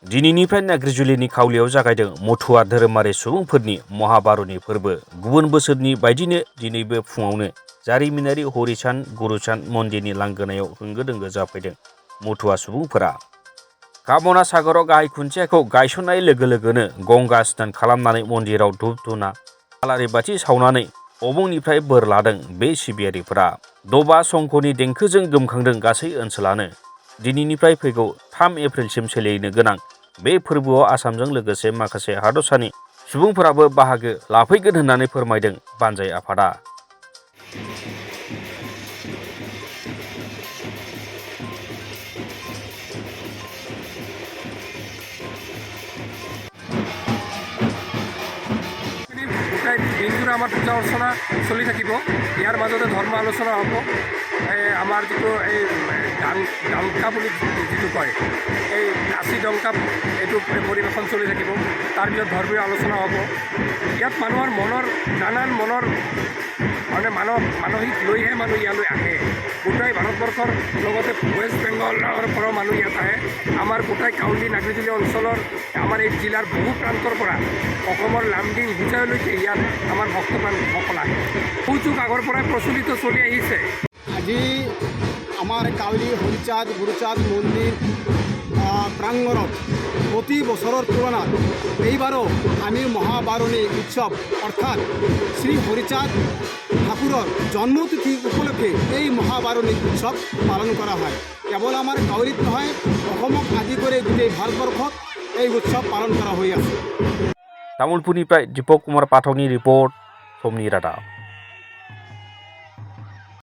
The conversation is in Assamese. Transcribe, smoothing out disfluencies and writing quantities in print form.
दिनैनिफ्राय नाग्रिजुलिनि खावलियाव जागायदों मथुवा धोरोमारि सुबुंफोरनि महाबारुनि फोरबो। गुबुन बोसोरनि बायदिनो दिनैबो फुङावनो जारिमिनारि हरिसान गुरुसान मन्दिरनि लांगोनायाव होंगो दोंगो जाफैदों मथुवा सुबुंफोरा। कामना सागराव गाहाय खुन्थियाखौ गायसननाय लोगो लोगोनो गंगा स्नान खालामनानै मन्दिराव धुप धुना आलारि बाथि सावनानै अबंनिफ्राय बोर लादों बे सिबियारिफोरा। दबा शंखनि देंखोजों गोमखांदों गासै ओनसोलानो। दिनैनिफ्राय फैगौ 3 एप्रिलसिम सोलिनो गोनां बे फोरबोआव आसामजों लोगोसे माखासे हादरसानि सुबुंफोराबो बाहागो लाफैगोन होननानै फोरमायदों बानजाय आफादा। দিনজোৰা আমাৰ পূজা অৰ্চনা চলি থাকিব। ইয়াৰ মাজতে ধৰ্ম আলোচনা হ'ব। আমাৰ যিটো এই ডাংকা বুলি যিটো কয়, এই নাচি ডংকা এইটো পৰিৱেশন চলি থাকিব। তাৰপিছত ধৰ্মীয় আলোচনা হ'ব। ইয়াত মানুহৰ নানান মনৰ মানসিক লৈহে মানুহ ইয়ালৈ আহে। গোটেই ভাৰতবৰ্ষৰ লগতে ৱেষ্ট বেংগলৰ পৰাও মানুহ ইয়াত আহে। আমাৰ গোটেই কাউন্দি নাগ্ৰিজুলি অঞ্চলৰ আমাৰ এই জিলাৰ বহু প্ৰান্তৰ পৰা অসমৰ লামডিং হোজাইলৈকে ইয়াত আমাৰ ভক্তসকল আহে। বহু যুগ আগৰ পৰাই প্ৰচলিত চলি আহিছে। আজি আমাৰ কাউলি হৰিচাঁদ গুৰুচাঁদ মন্দিৰ প্ৰাংগণত প্ৰতি বছৰৰ তুলনাত এইবাৰো আমি মহাবাৰণী উৎসৱ অৰ্থাৎ শ্ৰী হৰিচাঁদ ঠাকুৰৰ জন্মতিথি উপলক্ষে এই মহাবাৰণী উৎসৱ পালন কৰা হয়। কেৱল আমাৰ কাউৰীত নহয়, অসমক আদি কৰি গোটেই ভাৰতবৰ্ষত এই উৎসৱ পালন কৰা হৈ আছে। तामुलपुरनिफ्राय दीपक कुमार पाठकनि रिपर्ट, समनि रादाब।